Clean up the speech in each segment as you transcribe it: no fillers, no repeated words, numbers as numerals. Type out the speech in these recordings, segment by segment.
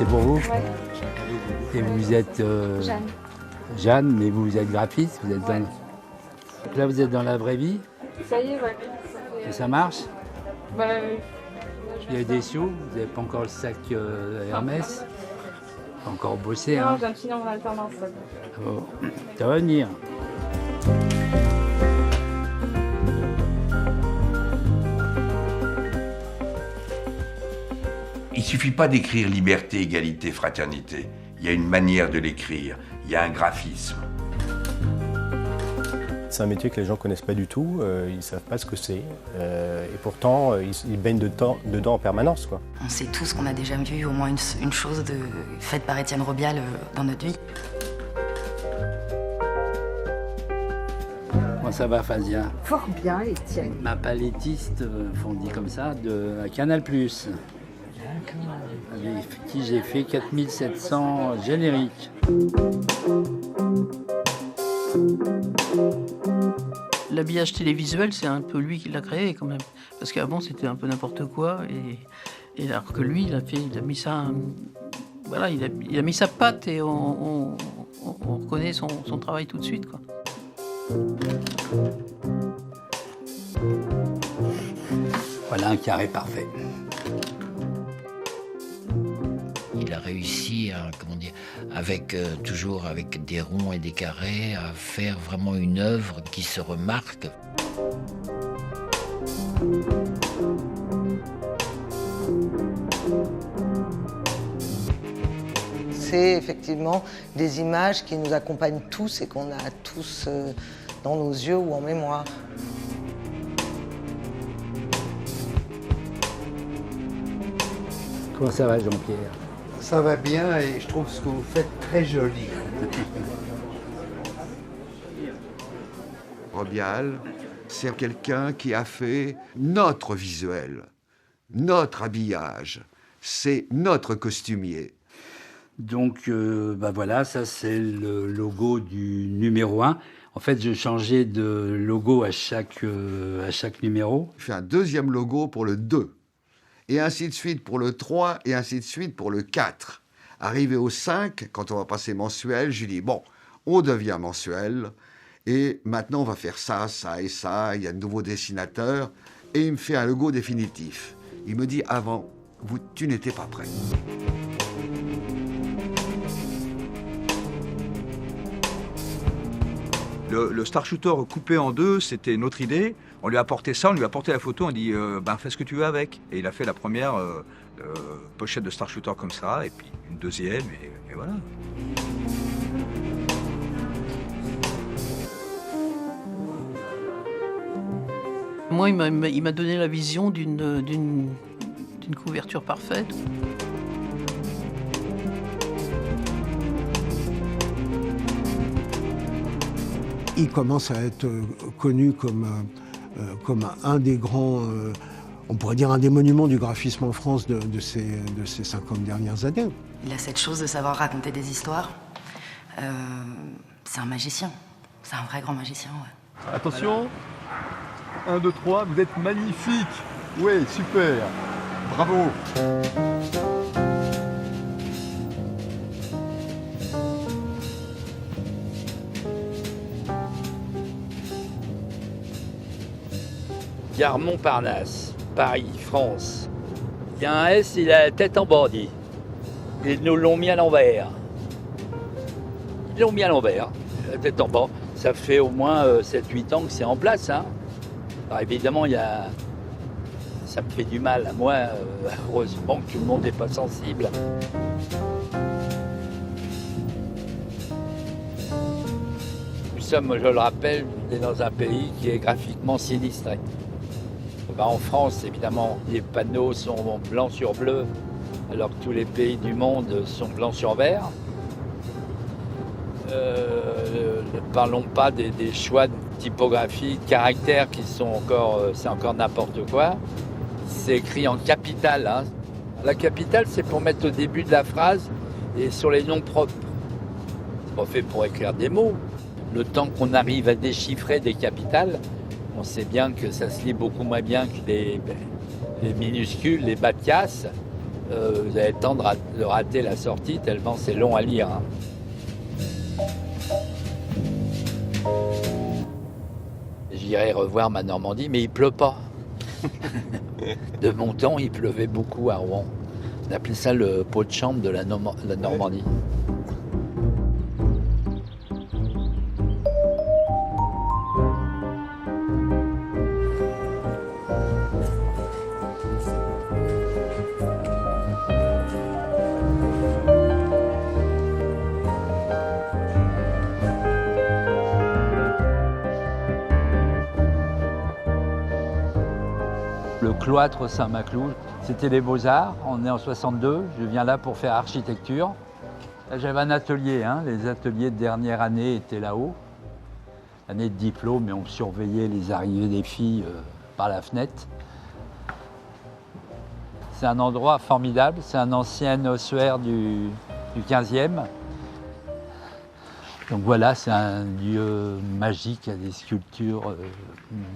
c'est pour vous? Ouais. Et vous êtes Jeanne. Jeanne, mais vous êtes graphiste, vous êtes Ouais. dans... Là, vous êtes dans la vraie vie Ça y est, ouais. et ça marche? Bah, Il y a des sous, vous n'avez pas encore le sac Hermès? Pas encore bossé, non, hein? je viens de finir mon alternance. Ça. Bon, ça va venir. Il ne suffit pas d'écrire liberté, égalité, fraternité. Il y a une manière de l'écrire, il y a un graphisme. C'est un métier que les gens ne connaissent pas du tout, ils ne savent pas ce que c'est. Et pourtant, ils baignent dedans en permanence, quoi. On sait tous qu'on a déjà vu au moins une chose faite par Étienne Robial dans notre vie. Comment ça va, Fazia? Fort bien, Étienne. Ma paletiste, on dit comme ça, à Canal+. Avec qui j'ai fait 4700 génériques. L'habillage télévisuel, c'est un peu lui qui l'a créé quand même. Parce qu'avant, c'était un peu n'importe quoi. Et alors que lui, il a mis ça... Voilà, il a mis sa patte et on reconnaît son travail tout de suite, quoi. Voilà un carré parfait. Il a réussi à, toujours avec des ronds et des carrés, à faire vraiment une œuvre qui se remarque. C'est effectivement des images qui nous accompagnent tous et qu'on a tous dans nos yeux ou en mémoire. Comment ça va, Jean-Pierre? Ça va bien et je trouve ce que vous faites très joli. Robial, c'est quelqu'un qui a fait notre visuel, notre habillage, c'est notre costumier. Donc, voilà, ça c'est le logo du numéro 1. En fait, je changeais de logo à chaque numéro. Je fais un deuxième logo pour le 2. Et ainsi de suite pour le 3, et ainsi de suite pour le 4. Arrivé au 5, quand on va passer mensuel, je lui dis, bon, on devient mensuel, et maintenant on va faire ça, ça et ça, il y a de nouveaux dessinateurs, et il me fait un logo définitif. Il me dit, avant, tu n'étais pas prêt. Le Star Shooter coupé en deux, c'était notre idée. On lui a apporté ça, on lui a apporté la photo, on dit fais ce que tu veux avec. Et il a fait la première pochette de Star Shooter comme ça, et puis une deuxième, et voilà. Moi, il m'a donné la vision d'une couverture parfaite. Il commence à être connu comme un des grands, on pourrait dire un des monuments du graphisme en France de ces 50 dernières années. Il a cette chose de savoir raconter des histoires. C'est un magicien. C'est un vrai grand magicien, ouais. Attention, 1, 2, 3, vous êtes magnifique. Oui, super. Bravo. Gare Montparnasse, Paris, France. Il y a un S, il a la tête en bandit. Ils nous l'ont mis à l'envers. Ils l'ont mis à l'envers, la tête en bas. Ça fait au moins 7-8 ans que c'est en place. Hein. Alors évidemment, ça me fait du mal à moi. Heureusement que tout le monde n'est pas sensible. Nous sommes, je le rappelle, dans un pays qui est graphiquement sinistré. En France, évidemment, les panneaux sont blancs sur bleu, alors que tous les pays du monde sont blancs sur vert. Ne parlons pas des choix de typographie, de caractères qui sont encore, c'est encore n'importe quoi. C'est écrit en capitale. Hein. La capitale, c'est pour mettre au début de la phrase et sur les noms propres. C'est pas fait pour écrire des mots. Le temps qu'on arrive à déchiffrer des capitales, on sait bien que ça se lit beaucoup moins bien que les minuscules, les bas de casse. Vous avez le temps de rater la sortie tellement c'est long à lire. Hein. J'irai revoir ma Normandie, mais il pleut pas. De mon temps, il pleuvait beaucoup à Rouen. On appelait ça le pot de chambre de la Normandie. Le cloître Saint-Maclou, c'était les Beaux-Arts, on est en 62, je viens là pour faire architecture. Là, j'avais un atelier, hein. Les ateliers de dernière année étaient là-haut. Année de diplôme, et on surveillait les arrivées des filles par la fenêtre. C'est un endroit formidable, c'est un ancien ossuaire du 15e. Donc voilà, c'est un lieu magique, il y a des sculptures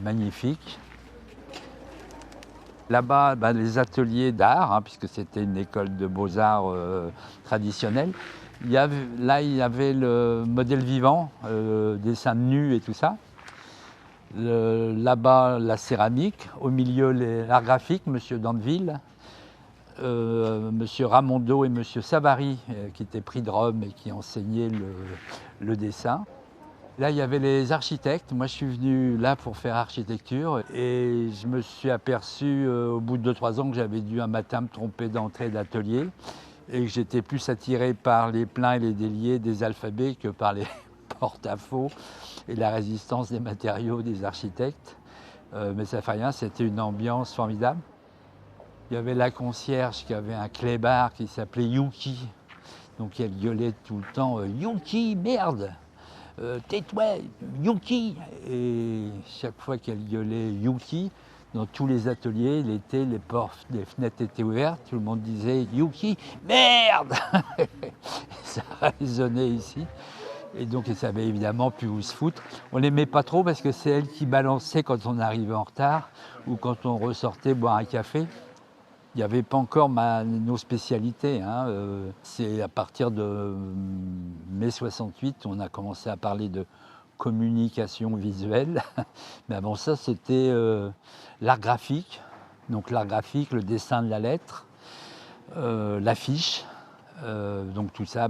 magnifiques. Là-bas, les ateliers d'art, hein, puisque c'était une école de beaux-arts traditionnelle. Il y avait le modèle vivant, dessin de nus et tout ça. Là-bas, la céramique. Au milieu, l'art graphique, M. Dandeville, M. Ramondo et M. Savary, qui étaient prix de Rome et qui enseignaient le dessin. Là, il y avait les architectes. Moi, je suis venu là pour faire architecture et je me suis aperçu au bout de 2-3 ans que j'avais dû un matin me tromper d'entrée d'atelier et que j'étais plus attiré par les pleins et les déliés des alphabets que par les porte-à-faux et la résistance des matériaux des architectes. Mais ça fait rien, c'était une ambiance formidable. Il y avait la concierge qui avait un clébard qui s'appelait Yuki. Donc elle gueulait tout le temps « Yuki, merde !» tais-toi, Yuki! Et chaque fois qu'elle gueulait Yuki, dans tous les ateliers, l'été, les portes, les fenêtres étaient ouvertes, tout le monde disait Yuki, merde! Ça résonnait ici. Et donc, ils savaient évidemment plus où se foutre. On l'aimait pas trop parce que c'est elle qui balançait quand on arrivait en retard ou quand on ressortait boire un café. Il n'y avait pas encore nos spécialités. Hein. C'est à partir de mai 68 on a commencé à parler de communication visuelle. Mais avant ça, c'était l'art graphique. Donc l'art graphique, le dessin de la lettre, l'affiche. Donc tout ça,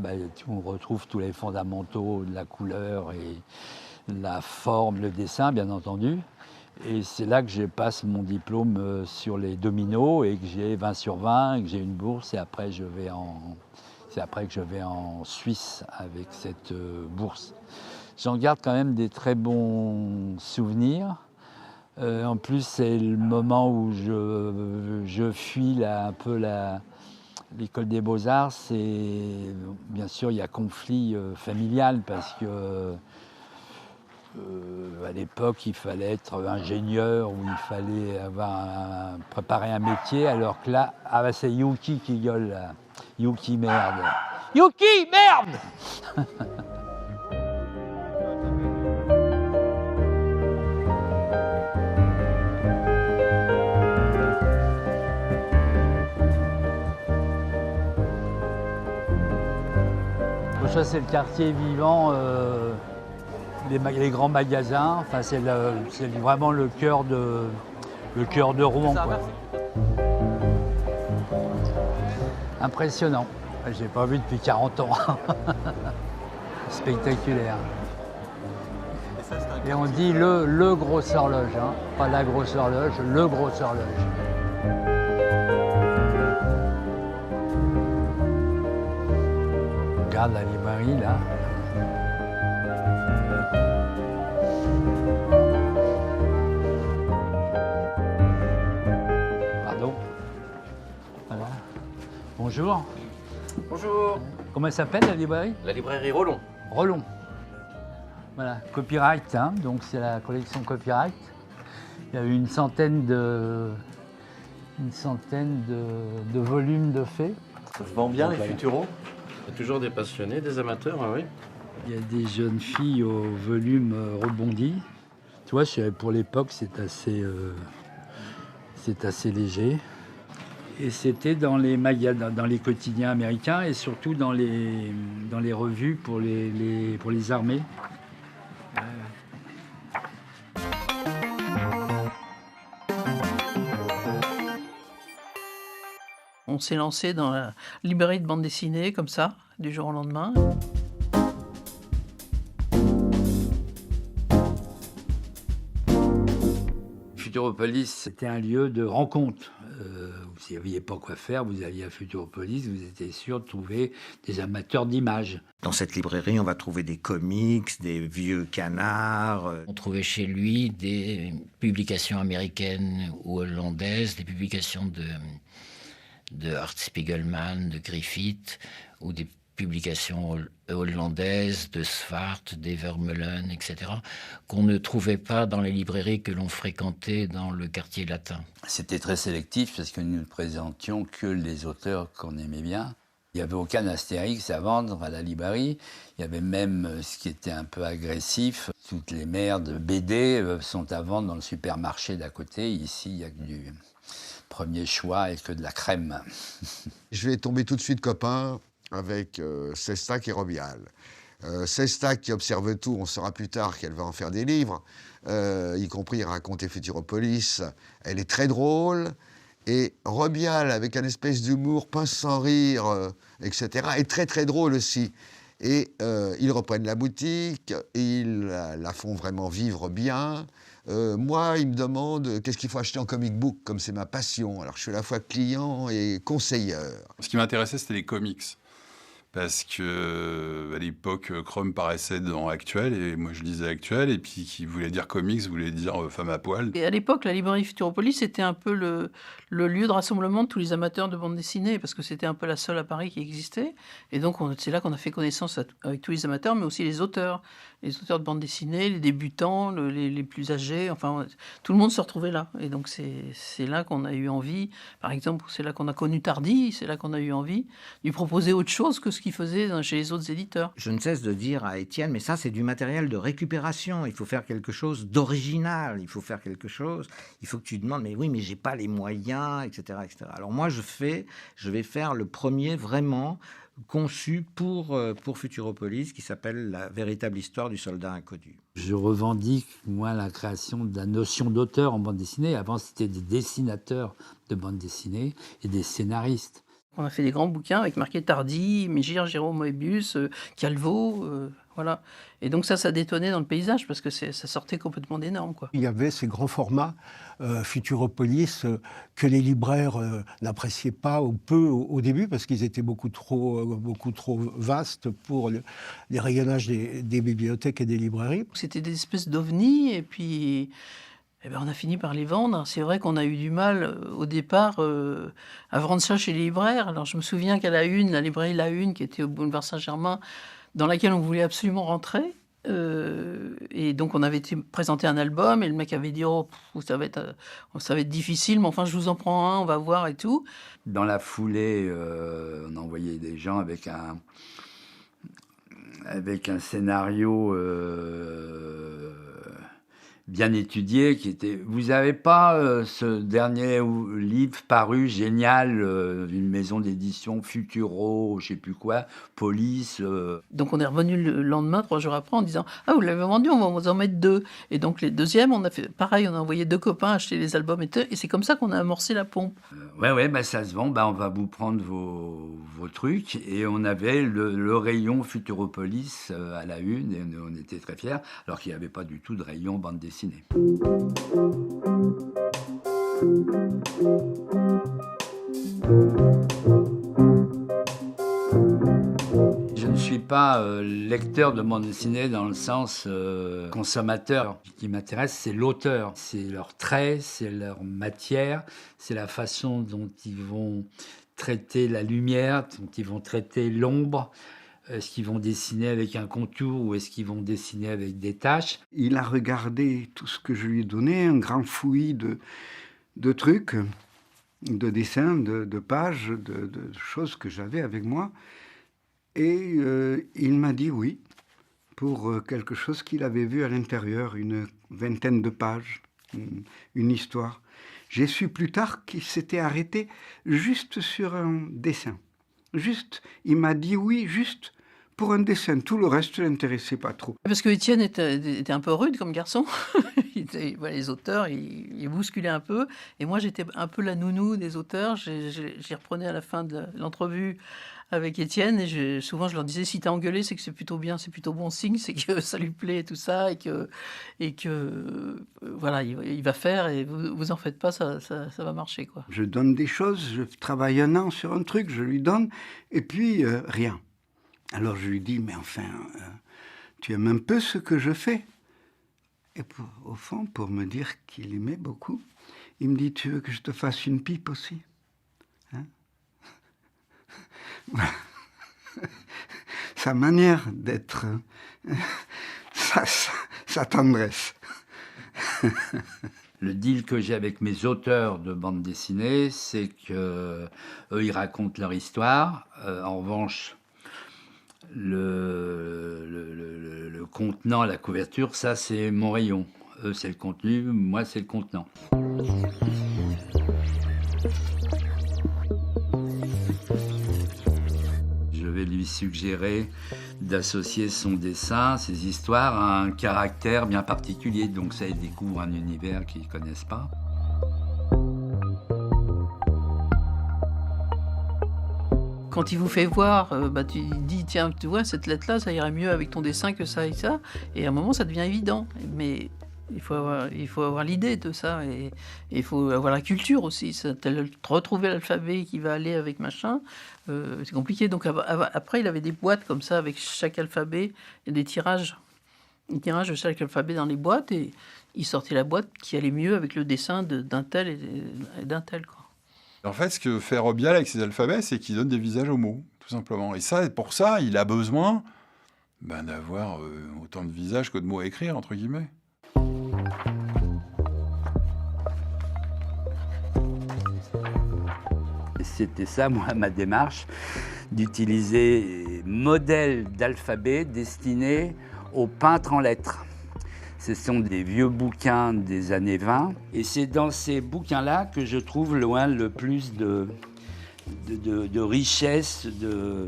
on retrouve tous les fondamentaux de la couleur et la forme, le dessin, bien entendu. Et c'est là que je passe mon diplôme sur les dominos et que j'ai 20 sur 20 et que j'ai une bourse. Et après, c'est après que je vais en Suisse avec cette bourse. J'en garde quand même des très bons souvenirs. En plus, c'est le moment où je fuis un peu l'école des Beaux-Arts. Bien sûr, il y a conflit familial parce que à l'époque, il fallait être ingénieur ou il fallait préparer un métier, alors que là, c'est Yuki qui gueule. Là. Yuki, merde. Yuki, merde! Ça, c'est le quartier vivant. Les grands magasins, enfin, c'est vraiment le cœur de Rouen. Quoi. Impressionnant. Je l'ai pas vu depuis 40 ans. Spectaculaire. Et on dit le grosse horloge, hein. Pas la grosse horloge, le grosse horloge. Regarde la librairie là. Bonjour. Bonjour. Comment elle s'appelle la librairie? La librairie Rollon. Rollon. Voilà, copyright, hein, donc c'est la collection copyright. Il y a eu une centaine de volumes de faits. Ça se vend bien, les Futuros? Il y a toujours des passionnés, des amateurs, hein, oui. Il y a des jeunes filles au volume rebondi. Tu vois, pour l'époque, c'est assez léger. Et c'était dans les dans les quotidiens américains et surtout dans les revues pour les armées. On s'est lancé dans la librairie de bande dessinée, comme ça, du jour au lendemain. Futuropolis, c'était un lieu de rencontre. Vous n'aviez pas quoi faire, vous alliez à Futuropolis, vous étiez sûr de trouver des amateurs d'images. Dans cette librairie, on va trouver des comics, des vieux canards. On trouvait chez lui des publications américaines ou hollandaises, des publications de Art Spiegelman, de Griffith, ou des publications hollandaises de Svart, d'Evermeulen, etc., qu'on ne trouvait pas dans les librairies que l'on fréquentait dans le quartier latin. C'était très sélectif parce que nous ne présentions que les auteurs qu'on aimait bien. Il n'y avait aucun Astérix à vendre à la librairie. Il y avait même ce qui était un peu agressif. Toutes les merdes BD sont à vendre dans le supermarché d'à côté. Ici, il n'y a que du premier choix et que de la crème. Je vais tomber tout de suite copain avec Sestak et Robial. Sestak qui observe tout, on saura plus tard qu'elle va en faire des livres, y compris raconter Futuropolis. Elle est très drôle. Et Robial, avec un espèce d'humour pince sans rire, etc., est très très drôle aussi. Et ils reprennent la boutique, ils la font vraiment vivre bien. Moi, ils me demandent qu'est-ce qu'il faut acheter en comic book, comme c'est ma passion. Alors je suis à la fois client et conseilleur. Ce qui m'intéressait, c'était les comics. Parce que à l'époque, Chrome paraissait dans Actuel, et moi je lisais Actuel, et puis qui voulait dire comics, voulait dire femme à poil. Et à l'époque, la librairie Futuropolis, c'était un peu le lieu de rassemblement de tous les amateurs de bande dessinée, parce que c'était un peu la seule à Paris qui existait. Et donc, c'est là qu'on a fait connaissance avec tous les amateurs, mais aussi les auteurs de bande dessinée, les débutants, les plus âgés, enfin, tout le monde se retrouvait là. Et donc, c'est là qu'on a eu envie, par exemple, c'est là qu'on a connu Tardy, c'est là qu'on a eu envie de lui proposer autre chose que ce qu'il faisait chez les autres éditeurs. Je ne cesse de dire à Étienne, mais ça, c'est du matériel de récupération. Il faut faire quelque chose d'original. Il faut faire quelque chose. Il faut que tu demandes, mais oui, mais j'ai pas les moyens, etc., etc. Alors moi, je vais faire le premier vraiment conçu pour Futuropolis, qui s'appelle La véritable histoire du soldat inconnu. Je revendique, moi, la création de la notion d'auteur en bande dessinée. Avant, c'était des dessinateurs de bande dessinée et des scénaristes. On a fait des grands bouquins avec marqué Tardy, Mégire, Jérôme Moebius, Calvo, voilà. Et donc ça détonnait dans le paysage parce que ça sortait complètement des normes, quoi. Il y avait ces grands formats Futuropolis que les libraires n'appréciaient pas ou peu au début parce qu'ils étaient beaucoup trop vastes pour les rayonnages des bibliothèques et des librairies. C'était des espèces d'ovnis et puis... on a fini par les vendre. C'est vrai qu'on a eu du mal au départ à vendre ça chez les libraires. Alors je me souviens qu'à la librairie La Une, qui était au boulevard Saint-Germain, dans laquelle on voulait absolument rentrer. Et donc on avait présenté un album et le mec avait dit ça va être difficile, mais enfin je vous en prends un, on va voir et tout. Dans la foulée, on envoyait des gens avec un scénario bien étudié, qui était... Vous n'avez pas ce dernier livre paru génial, une maison d'édition Futuro, je sais plus quoi, Police. Donc on est revenu le lendemain, 3 jours après, en disant « Ah, vous l'avez vendu, on va vous en mettre 2 ». Et donc les deuxièmes, on a fait pareil, on a envoyé 2 copains acheter les albums et c'est comme ça qu'on a amorcé la pompe. Ouais, ça se vend, on va vous prendre vos trucs. Et on avait le rayon Futuropolis à la Une, et on était très fiers, alors qu'il n'y avait pas du tout de rayon bande dessinée. Je ne suis pas lecteur de bande dessinée dans le sens consommateur. Ce qui m'intéresse, c'est l'auteur. C'est leurs traits, c'est leur matière, c'est la façon dont ils vont traiter la lumière, dont ils vont traiter l'ombre. Est-ce qu'ils vont dessiner avec un contour ou est-ce qu'ils vont dessiner avec des taches? Il a regardé tout ce que je lui ai donné, un grand fouillis de trucs, de dessins, de pages, de choses que j'avais avec moi. Et il m'a dit oui, pour quelque chose qu'il avait vu à l'intérieur, une vingtaine de pages, une histoire. J'ai su plus tard qu'il s'était arrêté juste sur un dessin. Juste, il m'a dit oui, juste pour un dessin. Tout le reste ne l'intéressait pas trop. Parce que Étienne était un peu rude comme garçon. Les auteurs, il bousculait un peu. Et moi, j'étais un peu la nounou des auteurs. J'y reprenais à la fin de l'entrevue avec Étienne. Et souvent, je leur disais, si t'as engueulé, c'est que c'est plutôt bien, c'est plutôt bon signe, c'est que ça lui plaît et tout ça. Et que voilà, il va faire et vous en faites pas, ça va marcher, quoi. Je donne des choses, je travaille 1 an sur un truc, je lui donne, et puis rien. Alors je lui dis, mais enfin, tu aimes un peu ce que je fais? Et au fond, pour me dire qu'il aimait beaucoup, il me dit, tu veux que je te fasse une pipe aussi, hein? Voilà. Sa manière d'être, sa tendresse. Le deal que j'ai avec mes auteurs de bande dessinée, c'est que eux, ils racontent leur histoire. En revanche, le contenant, la couverture, ça c'est mon rayon. Eux c'est le contenu, moi c'est le contenant. Je vais lui suggérer d'associer son dessin, ses histoires à un caractère bien particulier, donc ça il découvre un univers qu'ils ne connaissent pas. Quand il vous fait voir, tu dis, tiens, tu vois, cette lettre-là, ça irait mieux avec ton dessin que ça et ça. Et à un moment, ça devient évident. Mais il faut avoir l'idée de ça. Et il faut avoir la culture aussi. Retrouver l'alphabet qui va aller avec machin, c'est compliqué. Donc après, il avait des boîtes comme ça, avec chaque alphabet. Il y a des tirages. Des tirages de chaque alphabet dans les boîtes. Et il sortait la boîte qui allait mieux avec le dessin d'un tel et d'un tel, quoi. En fait, ce que fait Robial avec ses alphabets, c'est qu'il donne des visages aux mots, tout simplement. Et ça, pour ça, il a besoin d'avoir autant de visages que de mots à écrire, entre guillemets. C'était ça, moi, ma démarche, d'utiliser modèles d'alphabet destinés aux peintres en lettres. Ce sont des vieux bouquins des années 20. Et c'est dans ces bouquins-là que je trouve loin le plus de richesse, de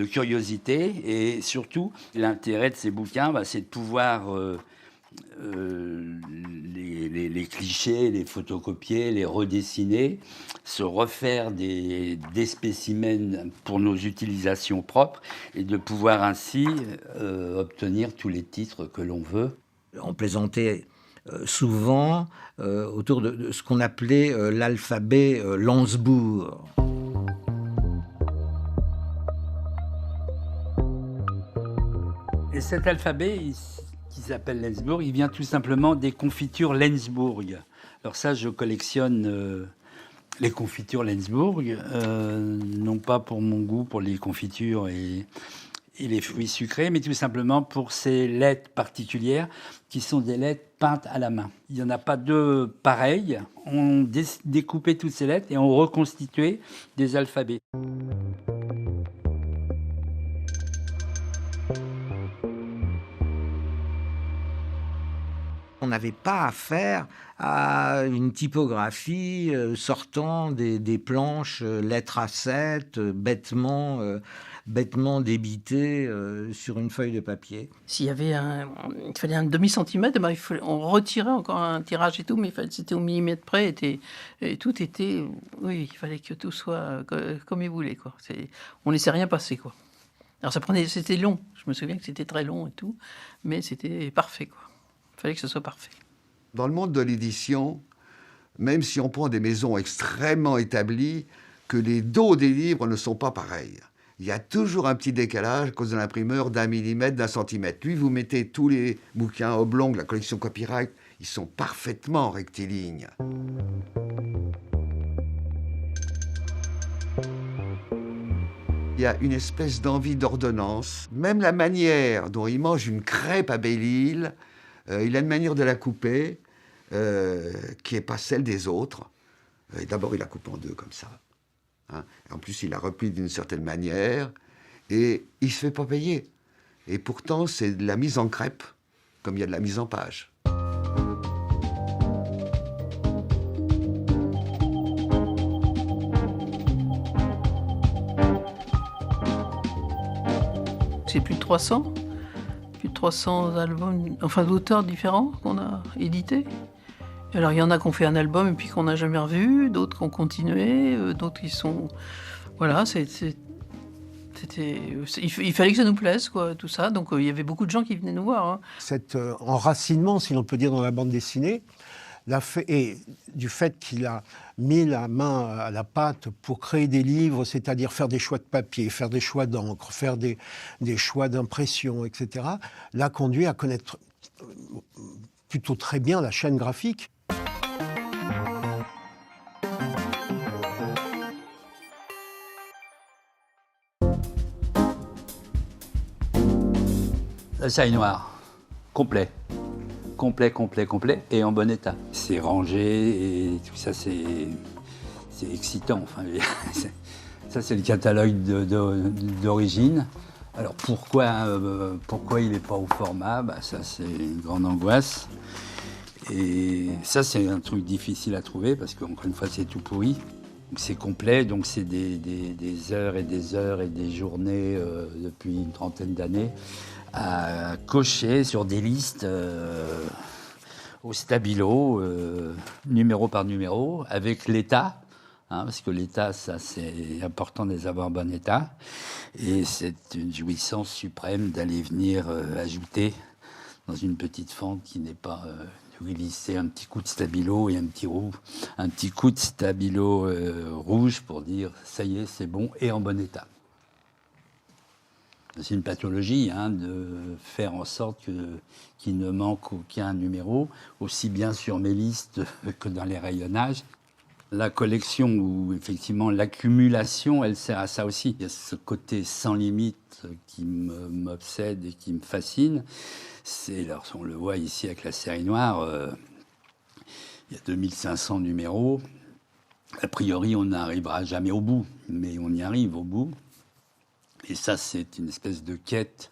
curiosité. Et surtout, l'intérêt de ces bouquins, c'est de pouvoir les clichés, les photocopier, les redessiner, se refaire des spécimens pour nos utilisations propres et de pouvoir ainsi obtenir tous les titres que l'on veut. On plaisantait souvent autour de ce qu'on appelait l'alphabet Landsbourg. Et cet alphabet, qui s'appelle Lensburg, il vient tout simplement des confitures Lensburg. Alors ça, je collectionne les confitures Lensburg, non pas pour mon goût pour les confitures et les fruits sucrés, mais tout simplement pour ces lettres particulières qui sont des lettres peintes à la main. Il n'y en a pas deux pareilles. On découpait toutes ces lettres et on reconstituait des alphabets. On n'avait pas affaire à une typographie sortant des planches lettres A7, bêtement débitées sur une feuille de papier. S'il y avait il fallait un demi-centimètre, on retirait encore un tirage et tout, mais c'était au millimètre près, et tout était... Oui, il fallait que tout soit comme il voulait, quoi. On ne laissait rien passer, quoi. Alors c'était long, je me souviens que c'était très long et tout, mais c'était parfait, quoi. Il fallait que ce soit parfait. Dans le monde de l'édition, même si on prend des maisons extrêmement établies, que les dos des livres ne sont pas pareils. Il y a toujours un petit décalage à cause de l'imprimeur d'1 millimètre, d'1 centimètre. Lui, vous mettez tous les bouquins oblongs, la collection copyright, ils sont parfaitement rectilignes. Il y a une espèce d'envie d'ordonnance. Même la manière dont il mange une crêpe à Belle-Île, il a une manière de la couper qui n'est pas celle des autres. D'abord, il la coupe en deux comme ça. Hein. En plus, il la replie d'une certaine manière. Et il ne se fait pas payer. Et pourtant, c'est de la mise en crêpe, comme il y a de la mise en page. c'est plus de 300 albums, enfin d'auteurs différents qu'on a édités. Alors il y en a qui ont fait un album et puis qu'on n'a jamais revu, d'autres qui ont continué, d'autres qui sont... Voilà, il fallait que ça nous plaise, quoi, tout ça. Donc il y avait beaucoup de gens qui venaient nous voir. Hein. Cet enracinement, si l'on peut dire, dans la bande dessinée, et du fait qu'il a mis la main à la pâte pour créer des livres, c'est-à-dire faire des choix de papier, faire des choix d'encre, faire des choix d'impression, etc., l'a conduit à connaître plutôt très bien la chaîne graphique. La série noire, complet, et en bon état. C'est rangé et tout ça, c'est excitant. Enfin, ça, c'est le catalogue d'origine. Alors pourquoi il n'est pas au format? Ça, c'est une grande angoisse. Et ça, c'est un truc difficile à trouver parce qu'encore une fois, c'est tout pourri. C'est complet, donc c'est des heures et des journées depuis une trentaine d'années à cocher sur des listes au stabilo, numéro par numéro, avec l'état, hein, parce que l'état, ça c'est important de les avoir en bon état, et c'est une jouissance suprême d'aller venir ajouter dans une petite fente qui n'est pas glisser un petit coup de stabilo et un petit coup de stabilo rouge pour dire ça y est, c'est bon et en bon état. C'est une pathologie hein, de faire en sorte qu'il ne manque aucun numéro, aussi bien sur mes listes que dans les rayonnages. La collection ou effectivement l'accumulation, elle sert à ça aussi. Il y a ce côté sans limite qui m'obsède et qui me fascine. On le voit ici avec la série noire, il y a 2500 numéros. A priori, on n'arrivera jamais au bout, mais on y arrive au bout. Et ça, c'est une espèce de quête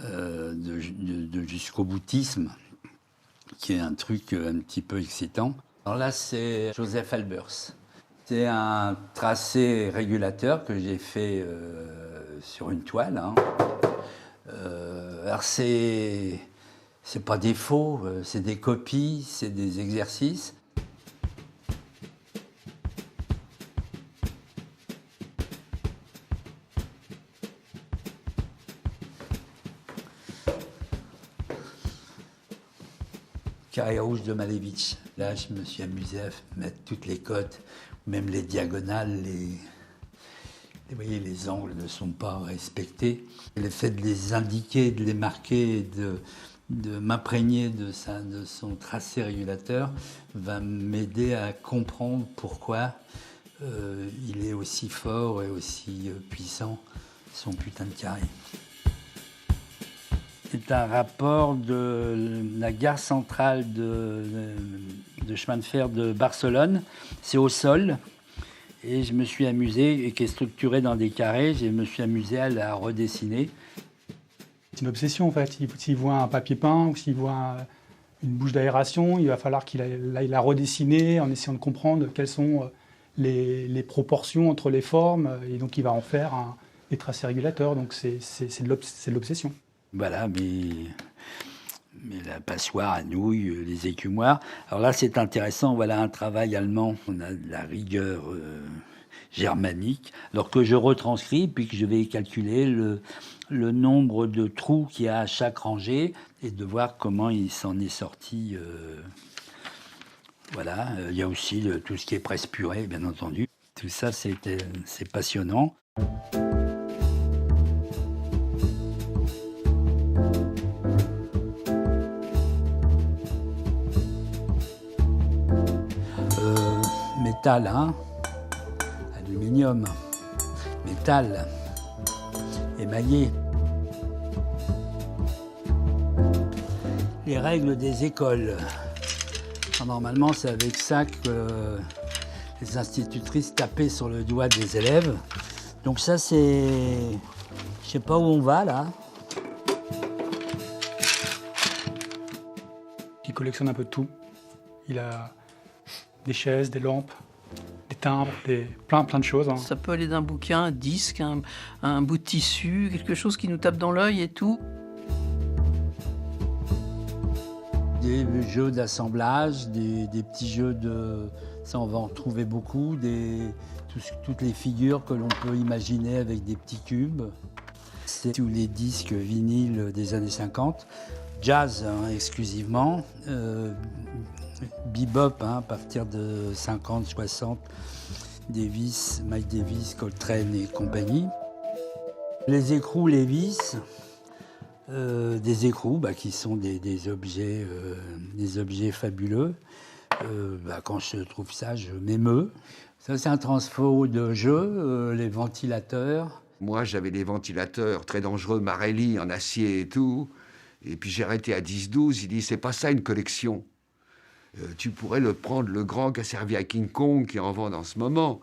de jusqu'au boutisme, qui est un truc un petit peu excitant. Alors là, c'est Joseph Albers. C'est un tracé régulateur que j'ai fait sur une toile. Hein. Alors c'est pas des faux, c'est des copies, c'est des exercices. Carré rouge de Malevich. Là, je me suis amusé à mettre toutes les cotes, même les diagonales, vous voyez, les angles ne sont pas respectés. Le fait de les indiquer, de les marquer, de m'imprégner de son tracé régulateur va m'aider à comprendre pourquoi il est aussi fort et aussi puissant, son putain de carré. C'est un rapport de la gare centrale de chemin de fer de Barcelone. C'est au sol. Et je me suis amusé, et qui est structuré dans des carrés, je me suis amusé à la redessiner. C'est une obsession en fait. S'il voit un papier peint ou s'il voit une bouche d'aération, il va falloir qu'il aille la redessiner en essayant de comprendre quelles sont les proportions entre les formes. Et donc il va en faire des tracés régulateurs. Donc c'est de l'obsession. Voilà, Mais la passoire à nouilles, les écumoires. Alors là, c'est intéressant. Voilà un travail allemand. On a de la rigueur germanique. Alors que je retranscris, puis que je vais calculer le nombre de trous qu'il y a à chaque rangée et de voir comment il s'en est sorti. Voilà. Il y a aussi tout ce qui est presse purée, bien entendu. Tout ça, c'est passionnant. Métal, hein, aluminium, métal, émaillé. Les règles des écoles. Normalement, c'est avec ça que les institutrices tapaient sur le doigt des élèves. Donc ça, c'est... Je sais pas où on va, là. Il collectionne un peu de tout. Il a des chaises, des lampes, des timbres, plein de choses. Ça peut aller d'un bouquin, un disque, un bout de tissu, quelque chose qui nous tape dans l'œil et tout. Des jeux d'assemblage, des petits jeux de... Ça, on va en retrouver beaucoup, toutes les figures que l'on peut imaginer avec des petits cubes. C'est tous les disques vinyles des années 50, jazz exclusivement, bebop à partir de 50, 60, Davis, Miles Davis, Coltrane et compagnie. Les écrous Levis, des écrous qui sont des objets fabuleux. Quand je trouve ça, je m'émeus. Ça, c'est un transfo de jeu, les ventilateurs. Moi, j'avais des ventilateurs très dangereux, Marelli, en acier et tout. Et puis j'ai arrêté à 10-12. Il dit, c'est pas ça une collection. Tu pourrais le prendre, le grand qui a servi à King Kong, qui en vend en ce moment.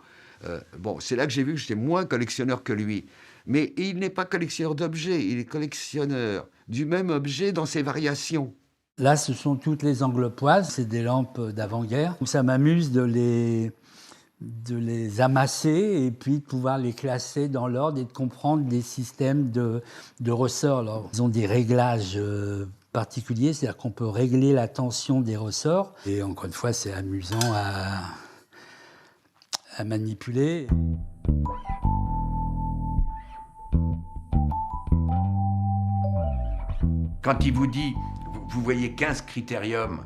C'est là que j'ai vu que j'étais moins collectionneur que lui. Mais il n'est pas collectionneur d'objets, il est collectionneur du même objet dans ses variations. Là, ce sont toutes les anglepoises, c'est des lampes d'avant-guerre. Ça m'amuse de les amasser et puis de pouvoir les classer dans l'ordre et de comprendre des systèmes de ressorts. Alors, ils ont des réglages particuliers, c'est-à-dire qu'on peut régler la tension des ressorts. Et encore une fois, c'est amusant à manipuler. Quand il vous dit, vous voyez 15 critériums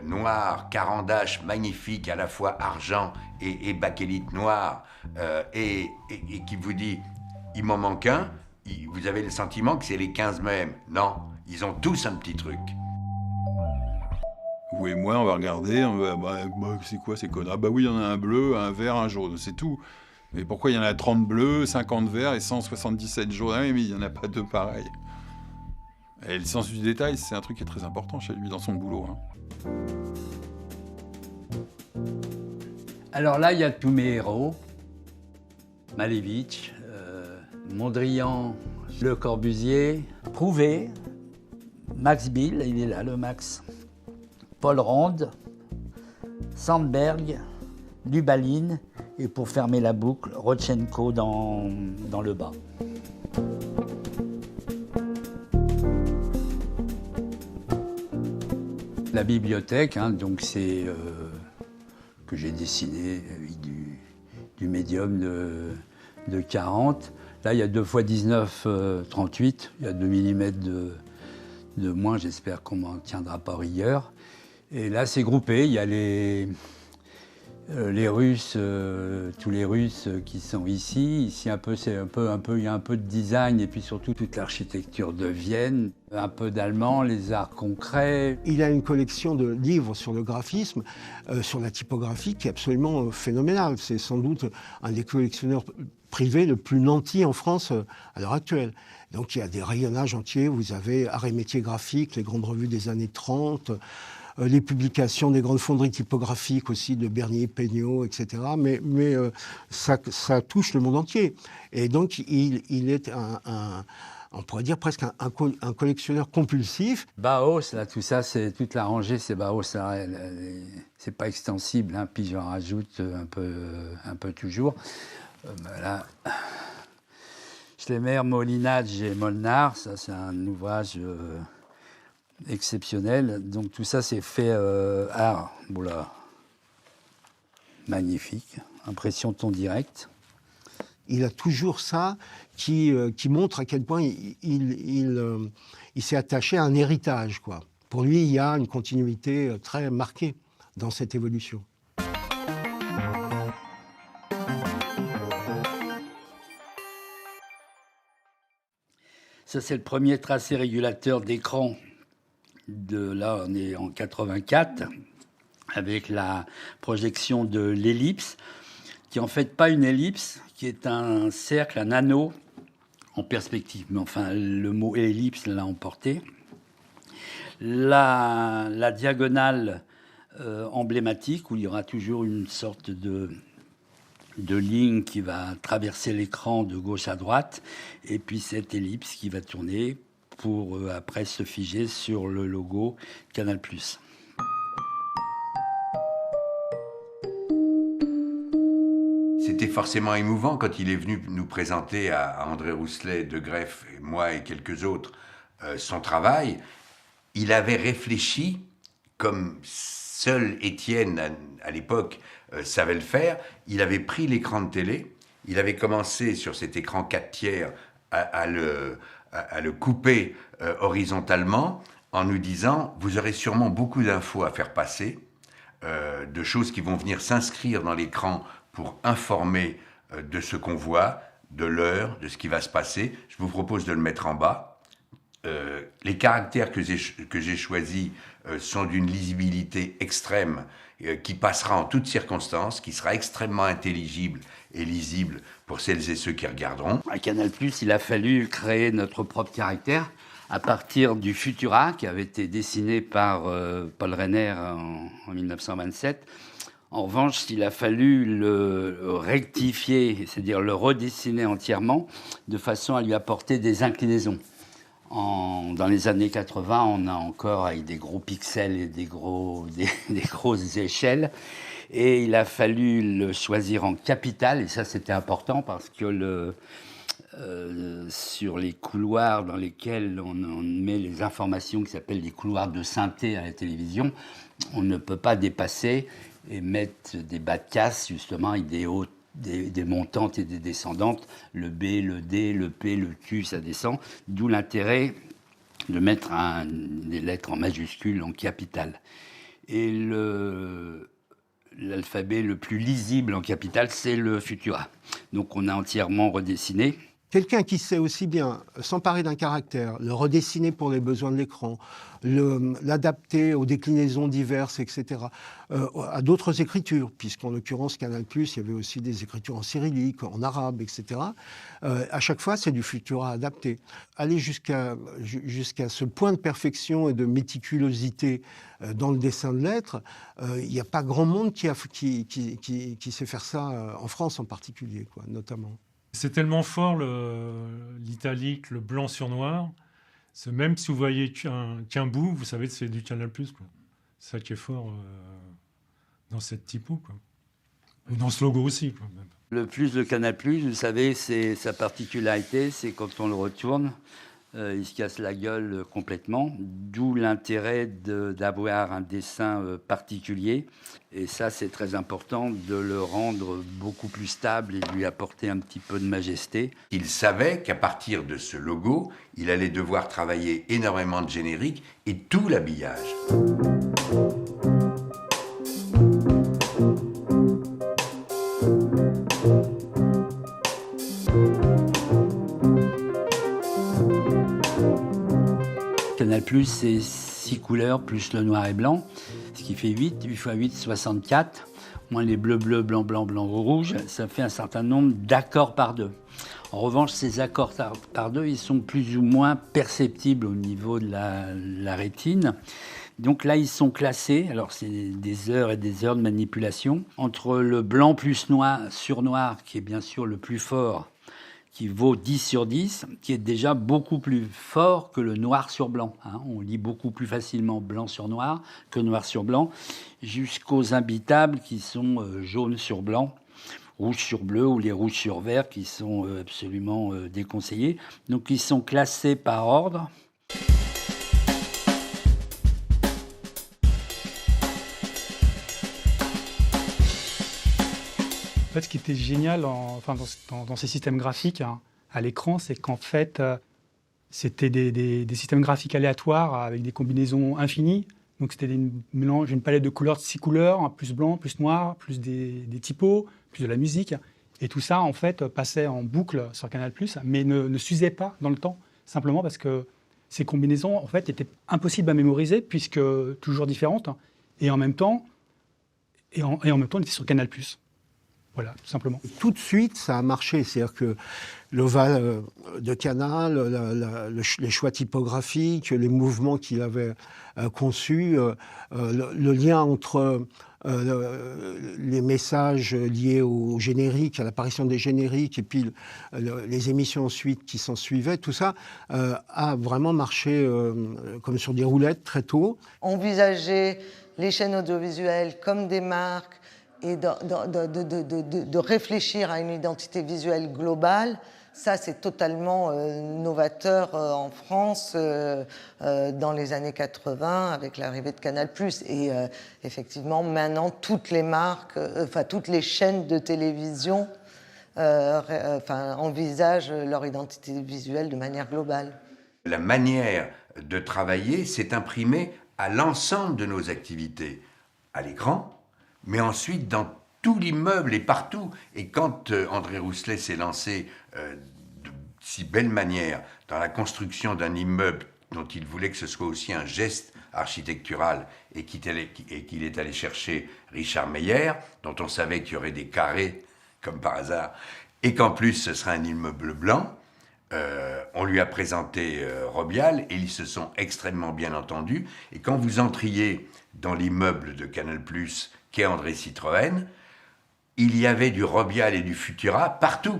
noirs, carandache magnifique, à la fois argent et bakélite noir, et qui vous dit, il m'en manque un, vous avez le sentiment que c'est les 15 mêmes. Non, ils ont tous un petit truc. Vous et moi, on va regarder, c'est quoi ces conneries? Ah bah oui, il y en a un bleu, un vert, un jaune, c'est tout. Mais pourquoi il y en a 30 bleus, 50 verts et 177 jaunes? Ah oui, mais il n'y en a pas deux pareils. Et le sens du détail, c'est un truc qui est très important chez lui dans son boulot. Alors là, il y a tous mes héros. Malevich, Mondrian, Le Corbusier, Prouvé, Max Bill, il est là, le Max. Paul Ronde, Sandberg, Lubaline, et pour fermer la boucle, Rodchenko dans le bas. La bibliothèque, donc c'est que j'ai dessiné avec du médium de 40. Là, il y a 2 x 19, 38. Il y a 2 mm de moins. J'espère qu'on m'en tiendra pas rigueur. Et là, c'est groupé. Il y a les Russes, tous les Russes qui sont ici. Ici, il y a un peu de design et puis surtout toute l'architecture de Vienne. Un peu d'allemand, les arts concrets. Il a une collection de livres sur le graphisme, sur la typographie qui est absolument phénoménale. C'est sans doute un des collectionneurs privés le plus nanti en France à l'heure actuelle. Donc il y a des rayonnages entiers. Vous avez Arts et métiers graphiques, les grandes revues des années 30, les publications des grandes fonderies typographiques aussi de Bernier, Peignot, etc. Mais ça touche le monde entier. Et donc il est on pourrait dire presque un collectionneur compulsif. Bauhaus, là, tout ça, c'est toute la rangée, c'est Bauhaus. C'est pas extensible, puis j'en rajoute un peu toujours. Là, Schlemmer, Molinage et Molnar, ça c'est un ouvrage exceptionnel. Donc tout ça, c'est fait magnifique, impression ton direct. Il a toujours ça qui montre à quel point il s'est attaché à un héritage, quoi. Pour lui, il y a une continuité très marquée dans cette évolution. Ça, c'est le premier tracé régulateur d'écran. Là, on est en 84, avec la projection de l'ellipse, qui en fait pas une ellipse, qui est un cercle, un anneau en perspective. Mais enfin, le mot ellipse l'a emporté. La diagonale emblématique, où il y aura toujours une sorte de ligne qui va traverser l'écran de gauche à droite, et puis cette ellipse qui va tourner pour après se figer sur le logo Canal+. été forcément émouvant quand il est venu nous présenter à André Rousselet, De Greff, et moi et quelques autres, son travail. Il avait réfléchi, comme seul Étienne à l'époque savait le faire. Il avait pris l'écran de télé, il avait commencé sur cet écran 4/3 à le couper horizontalement en nous disant « Vous aurez sûrement beaucoup d'infos à faire passer, de choses qui vont venir s'inscrire dans l'écran pour informer de ce qu'on voit, de l'heure, de ce qui va se passer. Je vous propose de le mettre en bas. Les caractères que j'ai choisis sont d'une lisibilité extrême, qui passera en toutes circonstances, qui sera extrêmement intelligible et lisible pour celles et ceux qui regarderont. À Canal+, il a fallu créer notre propre caractère à partir du Futura, qui avait été dessiné par Paul Renner en 1927. En revanche, il a fallu le rectifier, c'est-à-dire le redessiner entièrement, de façon à lui apporter des inclinaisons. Dans les années 80, on a encore avec des gros pixels et des grosses échelles. Et il a fallu le choisir en capitale, et ça c'était important parce que sur les couloirs dans lesquels on met les informations qui s'appellent les couloirs de synthé à la télévision, on ne peut pas dépasser et mettre des bas de casse justement avec des montantes et des descendantes, le B, le D, le P, le Q, ça descend, d'où l'intérêt de mettre des lettres en majuscules, en capitale. Et l'alphabet le plus lisible en capitale, c'est le Futura. Donc on a entièrement redessiné. Quelqu'un qui sait aussi bien s'emparer d'un caractère, le redessiner pour les besoins de l'écran, l'adapter aux déclinaisons diverses, etc., à d'autres écritures, puisqu'en l'occurrence, Canal+, il y avait aussi des écritures en cyrillique, en arabe, etc. À chaque fois, c'est du Futura adapté. Aller jusqu'à ce point de perfection et de méticulosité dans le dessin de lettres, il n'y a pas grand monde qui sait faire ça, en France en particulier, quoi, notamment. C'est tellement fort l'italique, le blanc sur noir. Même si vous voyez qu'un bout, vous savez que c'est du Canal+. C'est ça qui est fort dans cette typo, quoi. Ou dans ce logo aussi, quoi, même. Le plus de Canal+, vous savez, c'est sa particularité, c'est quand on le retourne, il se casse la gueule complètement, d'où l'intérêt d'avoir un dessin particulier. Et ça, c'est très important de le rendre beaucoup plus stable et de lui apporter un petit peu de majesté. Il savait qu'à partir de ce logo, il allait devoir travailler énormément de générique et tout l'habillage. Canal+, c'est 6 couleurs plus le noir et blanc, ce qui fait 8. 8 x 8, 64. Moins les bleus, bleus, blanc, blanc, blanc, rouge. Ça fait un certain nombre d'accords par deux. En revanche, ces accords par deux, ils sont plus ou moins perceptibles au niveau de la rétine. Donc là, ils sont classés. Alors, c'est des heures et des heures de manipulation. Entre le blanc plus noir sur noir, qui est bien sûr le plus fort, qui vaut 10 sur 10, qui est déjà beaucoup plus fort que le noir sur blanc. On lit beaucoup plus facilement blanc sur noir que noir sur blanc, jusqu'aux imbitables qui sont jaune sur blanc, rouge sur bleu ou les rouges sur vert qui sont absolument déconseillés. Donc ils sont classés par ordre. En fait, ce qui était génial dans ces systèmes graphiques à l'écran, c'est qu'en fait, c'était des systèmes graphiques aléatoires avec des combinaisons infinies. Donc c'était une palette de couleurs, de 6 couleurs, plus blanc, plus noir, plus des typos, plus de la musique. Et tout ça, en fait, passait en boucle sur Canal+, mais ne s'usait pas dans le temps, simplement parce que ces combinaisons, en fait, étaient impossibles à mémoriser, puisque toujours différentes. Et en même temps, on était sur Canal+. Voilà, tout simplement. Tout de suite, ça a marché. C'est-à-dire que l'ovale de Canal, les choix typographiques, les mouvements qu'il avait conçus, le lien entre les messages liés au générique, à l'apparition des génériques, et puis les émissions ensuite qui s'en suivaient, tout ça a vraiment marché comme sur des roulettes très tôt. Envisager les chaînes audiovisuelles comme des marques, et de réfléchir à une identité visuelle globale, ça c'est totalement novateur en France dans les années 80 avec l'arrivée de Canal+. Et effectivement, maintenant, toutes les marques, toutes les chaînes de télévision envisagent leur identité visuelle de manière globale. La manière de travailler s'est imprimée à l'ensemble de nos activités, à l'écran, mais ensuite dans tout l'immeuble et partout. Et quand André Rousselet s'est lancé de si belle manière dans la construction d'un immeuble dont il voulait que ce soit aussi un geste architectural et qu'il est allé chercher Richard Meyer, dont on savait qu'il y aurait des carrés, comme par hasard, et qu'en plus ce serait un immeuble blanc, on lui a présenté Robial et ils se sont extrêmement bien entendus. Et quand vous entriez dans l'immeuble de Canal+, qu'est André Citroën, il y avait du Robial et du Futura partout.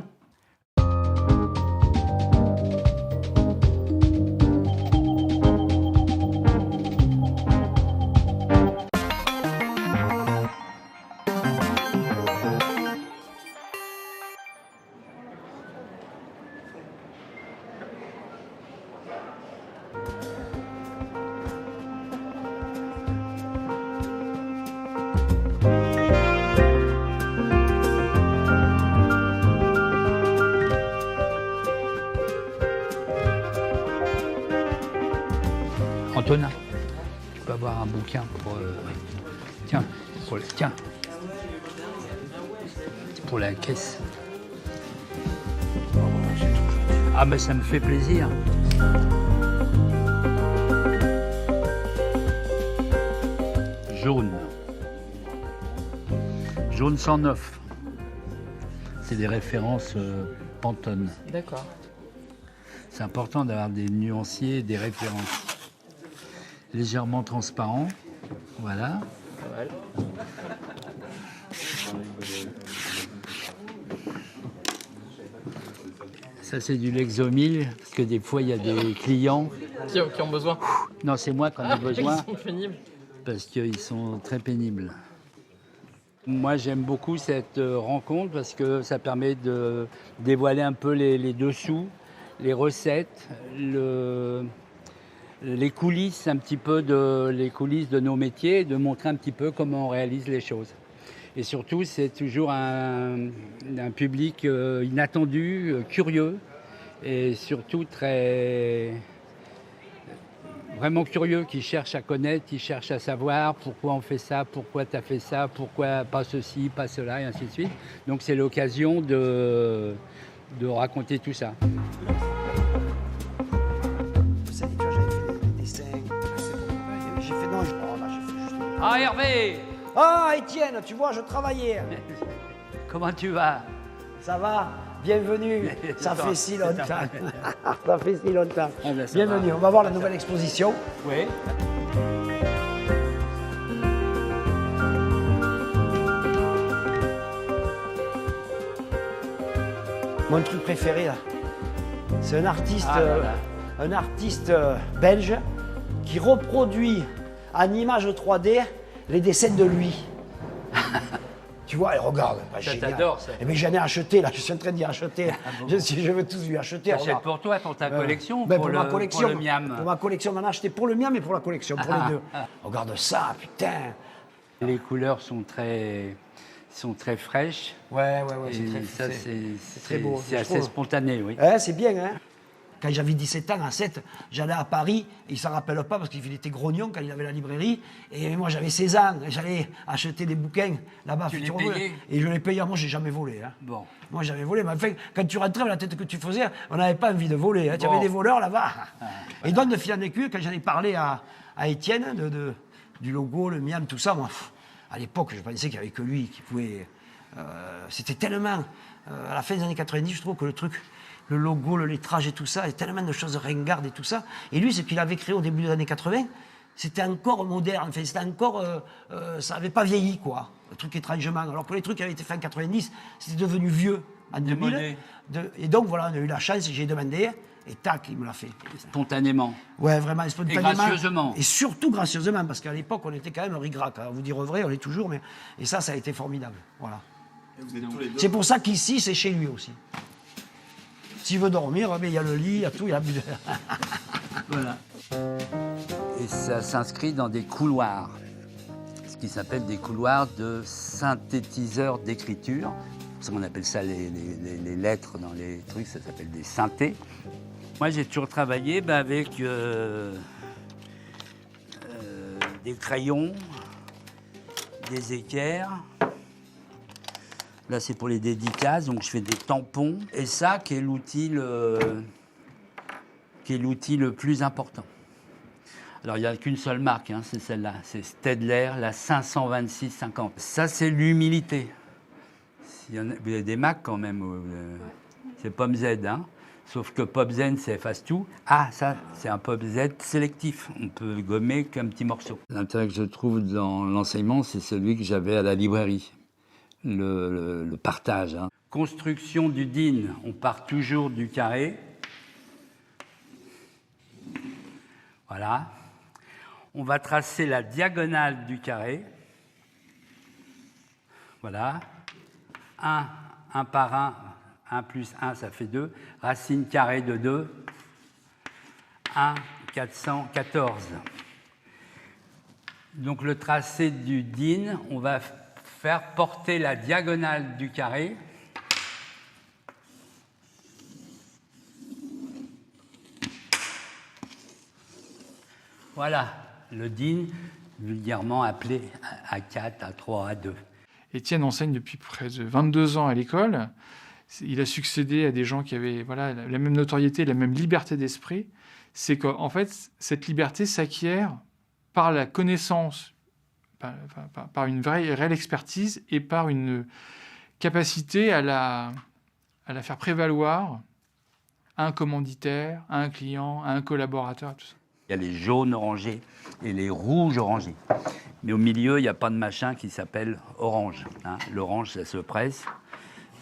Antonin, tu peux avoir un bouquin pour... Tiens, tiens. Pour la caisse. Ah ben ça me fait plaisir. Jaune. Jaune 109. C'est des références Pantone. D'accord. C'est important d'avoir des nuanciers, des références. Légèrement transparent, voilà. Ça c'est du Lexomil, parce que des fois il y a des clients qui ont besoin. Non, c'est moi qui en ai besoin. Ils sont pénibles. Parce qu'ils sont très pénibles. Moi j'aime beaucoup cette rencontre parce que ça permet de dévoiler un peu les dessous, les recettes, les coulisses un petit peu les coulisses de nos métiers, de montrer un petit peu comment on réalise les choses. Et surtout, c'est toujours un public inattendu, curieux, et surtout vraiment curieux, qui cherche à connaître, qui cherche à savoir pourquoi on fait ça, pourquoi tu as fait ça, pourquoi pas ceci, pas cela, et ainsi de suite. Donc c'est l'occasion de raconter tout ça. Ah Hervé! Ah Étienne, tu vois, je travaillais. Comment tu vas? Ça va? Bienvenue. Ça fait si longtemps. Ça fait si longtemps. Ah ben, bienvenue. Va. On va voir la nouvelle exposition. Oui. Mon truc préféré là, c'est un artiste belge qui reproduit en image 3D les dessins de lui. Tu vois, et regarde. Bah, t'adore ça. Eh bien, j'en ai acheté, là, je suis en train d'y acheter. Bon. je veux tous lui acheter. T'achètes pour toi, pour ta collection, pour ma collection, pour le miam? Pour ma collection, on en a acheté pour le miam et pour la collection, pour les deux. Regarde ça, putain. Les couleurs sont très fraîches. Ouais, c'est très beau. C'est assez spontané, oui. Ouais, c'est bien, hein. Quand j'avais 17 ans, à 7, j'allais à Paris, il ne s'en rappelle pas parce qu'il était grognon quand il avait la librairie. Et moi, j'avais 16 ans, j'allais acheter des bouquins là-bas. Tu les payais? Et je les payais. Moi, j'ai jamais volé. Hein. Bon. Moi, j'avais volé. Mais enfin, quand tu rentrais, la tête que tu faisais, on n'avait pas envie de voler. Hein. Bon. Tu avais des voleurs là-bas. Et donc, de fil en aiguille, quand j'en ai parlé à Étienne, du logo, le miam, tout ça, moi, à l'époque, je pensais qu'il n'y avait que lui qui pouvait... c'était tellement... à la fin des années 90, je trouve que le logo, le lettrage et tout ça, et tellement de choses ringardes et tout ça. Et lui, ce qu'il avait créé au début des années 80, C'était encore moderne, enfin, c'était encore, ça n'avait pas vieilli, quoi, le truc étrangement. Alors que les trucs qui avaient été faits en 90, c'était devenu vieux en 2000. Et donc voilà, on a eu la chance, j'ai demandé, et tac, il me l'a fait. Spontanément. Ouais, vraiment, spontanément. Et gracieusement. Et surtout gracieusement, parce qu'à l'époque, on était quand même ric-rac. À vous dire vrai, on est toujours, mais... Et ça a été formidable, voilà. C'est pour ça qu'ici, c'est chez lui aussi. S'il veut dormir, il y a le lit, il y a tout, il y a plus de... Voilà. Et ça s'inscrit dans des couloirs, ce qui s'appelle des couloirs de synthétiseurs d'écriture. C'est qu'on appelle ça les lettres dans les trucs, ça s'appelle des synthés. Moi, j'ai toujours travaillé avec des crayons, des équerres. Là, c'est pour les dédicaces, donc je fais des tampons. Et ça, qui est l'outil le plus important. Alors, il n'y a qu'une seule marque, hein, c'est celle-là. C'est Staedtler, la 52650. Ça, c'est l'humilité. Vous avez des marques quand même. C'est Pomme Z, hein. Sauf que Pop Zen, ça efface tout. Ah, ça, c'est un Pop Z sélectif. On peut gommer qu'un petit morceau. L'intérêt que je trouve dans l'enseignement, c'est celui que j'avais à la librairie. Le partage. Hein. Construction du DIN, on part toujours du carré. Voilà. On va tracer la diagonale du carré. Voilà. 1 par 1, 1 plus 1, ça fait 2. Racine carrée de 2. 1, 414. Donc le tracé du DIN, on va faire porter la diagonale du carré. Voilà, le DIN, vulgairement appelé A4, A3, A2. Étienne enseigne depuis près de 22 ans à l'école. Il a succédé à des gens qui avaient la même notoriété, la même liberté d'esprit. C'est qu'en fait, cette liberté s'acquiert par la connaissance, par une réelle expertise et par une capacité à la faire prévaloir à un commanditaire, à un client, à un collaborateur, tout ça. Il y a les jaunes orangés et les rouges orangés. Mais au milieu, il n'y a pas de machin qui s'appelle orange. Hein. L'orange, ça se presse,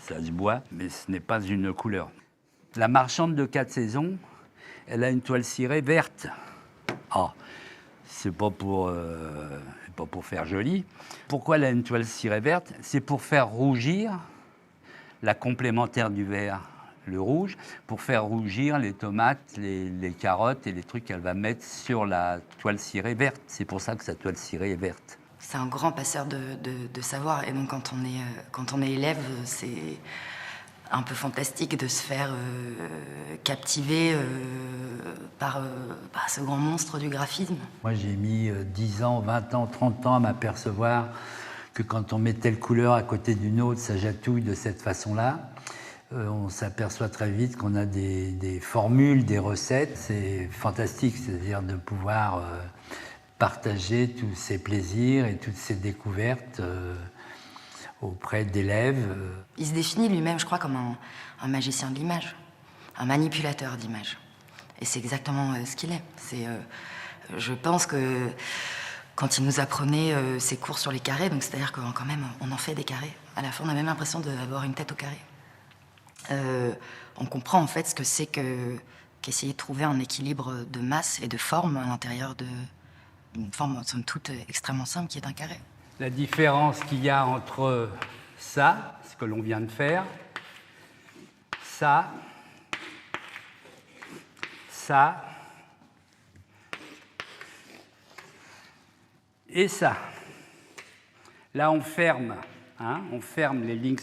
ça se boit, mais ce n'est pas une couleur. La marchande de 4 saisons, elle a une toile cirée verte. Ah, c'est pas pour faire joli. Pourquoi elle a une toile cirée verte? C'est pour faire rougir la complémentaire du vert, le rouge, pour faire rougir les tomates, les carottes et les trucs qu'elle va mettre sur la toile cirée verte. C'est pour ça que sa toile cirée est verte. C'est un grand passeur de savoir. Et donc, quand on est élève, c'est un peu fantastique de se faire captiver par ce grand monstre du graphisme. Moi, j'ai mis 10 ans, 20 ans, 30 ans à m'apercevoir que quand on met telle couleur à côté d'une autre, ça jatouille de cette façon-là. On s'aperçoit très vite qu'on a des formules, des recettes. C'est fantastique, c'est-à-dire de pouvoir partager tous ces plaisirs et toutes ces découvertes auprès d'élèves. Il se définit lui-même, je crois, comme un magicien de l'image, un manipulateur d'image. Et c'est exactement ce qu'il est. Je pense que quand il nous apprenait ses cours sur les carrés, donc c'est-à-dire quand même on en fait des carrés, à la fin on a même l'impression d'avoir une tête au carré. On comprend en fait ce que c'est qu'essayer de trouver un équilibre de masse et de forme à l'intérieur d'une forme, somme toute, extrêmement simple qui est un carré. La différence qu'il y a entre ça, ce que l'on vient de faire, ça, et ça. Là, on ferme les lignes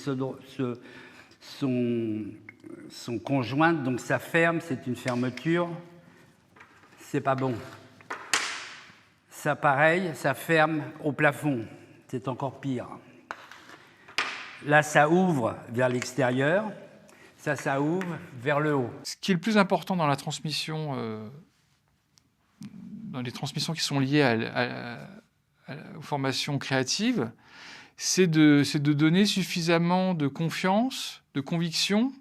sont conjointes, donc ça ferme, c'est une fermeture, c'est pas bon. Ça, pareil, ça ferme au plafond, c'est encore pire. Là, ça ouvre vers l'extérieur, ça ouvre vers le haut. Ce qui est le plus important dans la transmission, dans les transmissions qui sont liées aux formations créatives, c'est de donner suffisamment de confiance, de conviction,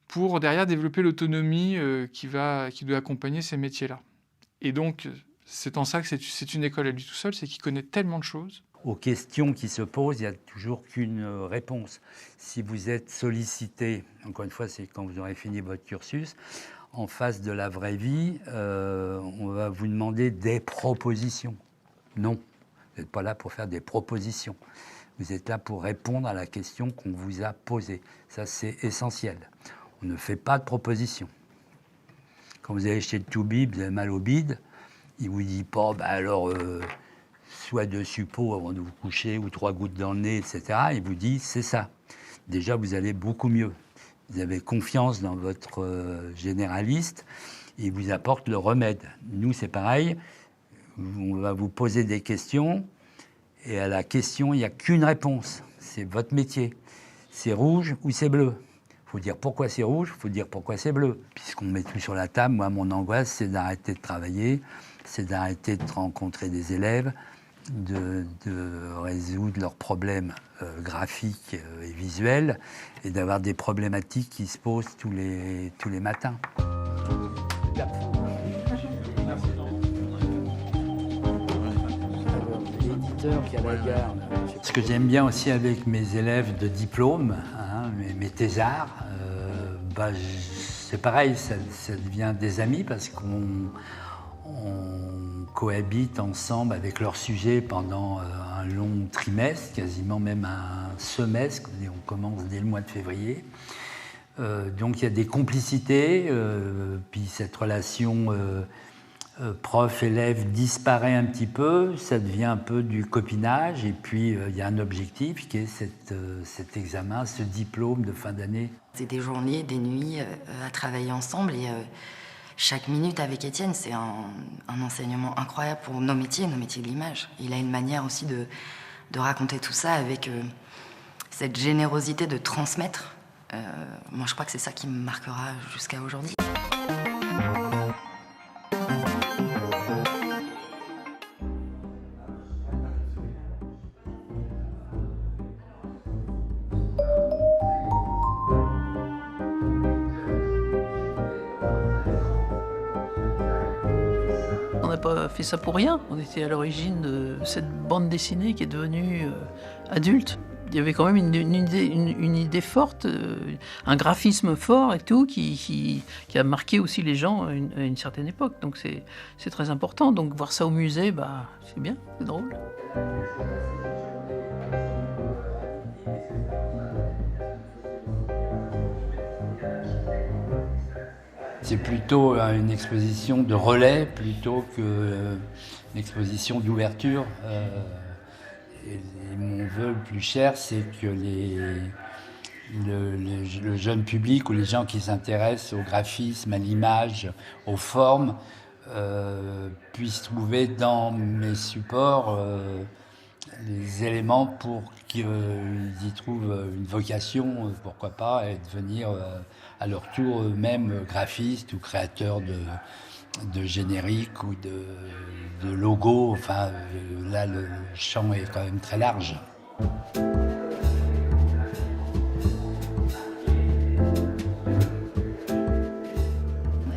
pour derrière développer l'autonomie qui doit accompagner ces métiers-là. Et donc, C'est en ça que c'est une école à lui tout seul, c'est qu'il connaît tellement de choses. Aux questions qui se posent, il n'y a toujours qu'une réponse. Si vous êtes sollicité, encore une fois, c'est quand vous aurez fini votre cursus, en face de la vraie vie, on va vous demander des propositions. Non, vous n'êtes pas là pour faire des propositions. Vous êtes là pour répondre à la question qu'on vous a posée. Ça, c'est essentiel. On ne fait pas de propositions. Quand vous allez chez le toubib, vous avez mal au bide, il ne vous dit pas, soit 2 suppos avant de vous coucher, ou 3 gouttes dans le nez, etc. Il vous dit, c'est ça. Déjà, vous allez beaucoup mieux. Vous avez confiance dans votre généraliste, il vous apporte le remède. Nous, c'est pareil. On va vous poser des questions, et à la question, il n'y a qu'une réponse. C'est votre métier. C'est rouge ou c'est bleu. Il faut dire pourquoi c'est rouge, il faut dire pourquoi c'est bleu. Puisqu'on met tout sur la table, moi, mon angoisse, c'est d'arrêter de travailler, c'est d'arrêter de rencontrer des élèves, de résoudre leurs problèmes graphiques et visuels, et d'avoir des problématiques qui se posent tous les matins. Qui a la garde. Ce que j'aime bien aussi avec mes élèves de diplôme, mes thésards, c'est pareil, ça devient des amis parce qu'on cohabite ensemble avec leur sujet pendant un long trimestre, quasiment même un semestre, on commence dès le mois de février. Donc il y a des complicités, puis cette relation prof-élève disparaît un petit peu, ça devient un peu du copinage, et puis il y a un objectif qui est cet examen, ce diplôme de fin d'année. C'est des journées, des nuits à travailler ensemble, et chaque minute avec Étienne, c'est un enseignement incroyable pour nos métiers de l'image. Il a une manière aussi de raconter tout ça avec cette générosité de transmettre. Moi, je crois que c'est ça qui me marquera jusqu'à aujourd'hui. On n'a pas fait ça pour rien. On était à l'origine de cette bande dessinée qui est devenue adulte. Il y avait quand même une idée forte, un graphisme fort et tout, qui a marqué aussi les gens à une certaine époque. Donc c'est très important. Donc voir ça au musée, c'est bien, c'est drôle. C'est plutôt une exposition de relais plutôt qu'une exposition d'ouverture. Et mon vœu le plus cher, c'est que le jeune public ou les gens qui s'intéressent au graphisme, à l'image, aux formes, puissent trouver dans mes supports les éléments pour qu'ils y trouvent une vocation, pourquoi pas, et devenir à leur tour eux-mêmes graphistes ou créateurs de génériques ou de logos. Enfin, là, le champ est quand même très large.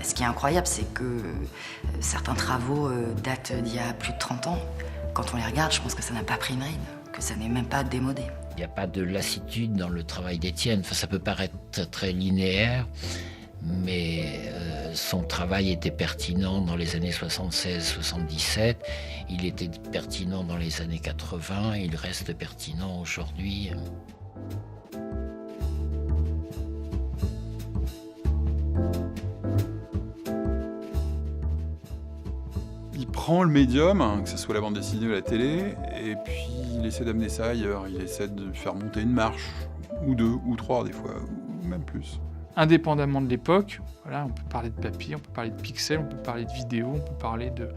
Ce qui est incroyable, c'est que certains travaux datent d'il y a plus de 30 ans. Quand on les regarde, je pense que ça n'a pas pris une ride, que ça n'est même pas démodé. Il n'y a pas de lassitude dans le travail d'Étienne. Enfin, ça peut paraître très linéaire, mais son travail était pertinent dans les années 76-77, il était pertinent dans les années 80, il reste pertinent aujourd'hui. Il prend le médium, que ce soit la bande dessinée ou la télé, et puis il essaie d'amener ça ailleurs. Il essaie de faire monter une marche, ou 2, ou 3 des fois, ou même plus. Indépendamment de l'époque, voilà, on peut parler de papier, on peut parler de pixels, on peut parler de vidéo, on peut parler de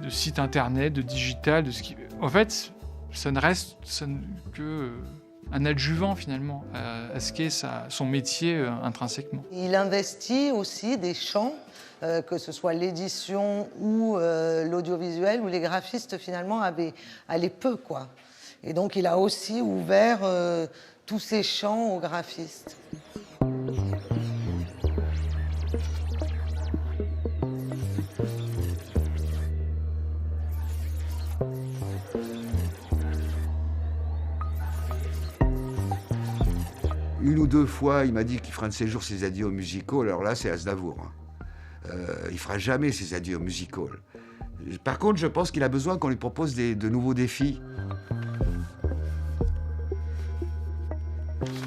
sites internet, de digital, de ce qui... En fait, ça ne reste que un adjuvant finalement à ce qu'est son métier intrinsèquement. Il investit aussi des champs, que ce soit l'édition ou l'audiovisuel, où les graphistes finalement allaient peu, quoi. Et donc il a aussi ouvert tous ces champs aux graphistes. Une ou deux fois, il m'a dit qu'il fera un de ses jours ses adieux musicaux. Alors là, c'est Aznavour. Il fera jamais ses adieux musicaux. Par contre, je pense qu'il a besoin qu'on lui propose de nouveaux défis.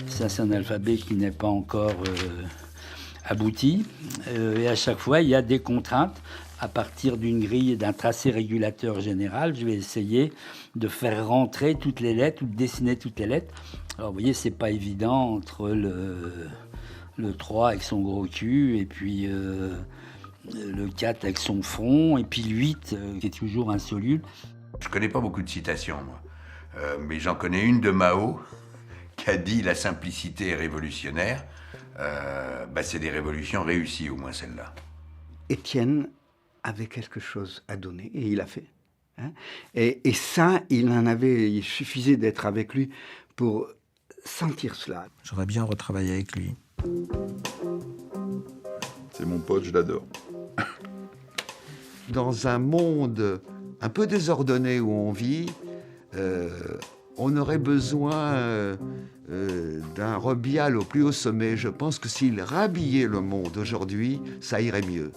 Ça, c'est un alphabet qui n'est pas encore abouti. Et à chaque fois, il y a des contraintes. À partir d'une grille, d'un tracé régulateur général, je vais essayer de faire rentrer toutes les lettres ou de dessiner toutes les lettres. Alors, vous voyez, c'est pas évident entre le 3 avec son gros cul et puis le 4 avec son front et puis le 8 qui est toujours insoluble. Je connais pas beaucoup de citations, moi. Mais j'en connais une de Mao qui a dit « La simplicité est révolutionnaire ». C'est des révolutions réussies, au moins celle-là. Étienne avait quelque chose à donner, et il a fait. Hein. Et ça, il suffisait d'être avec lui pour sentir cela. J'aurais bien retravaillé avec lui. C'est mon pote, je l'adore. Dans un monde un peu désordonné où on vit, on aurait besoin d'un Robial au plus haut sommet. Je pense que s'il rhabillait le monde aujourd'hui, ça irait mieux.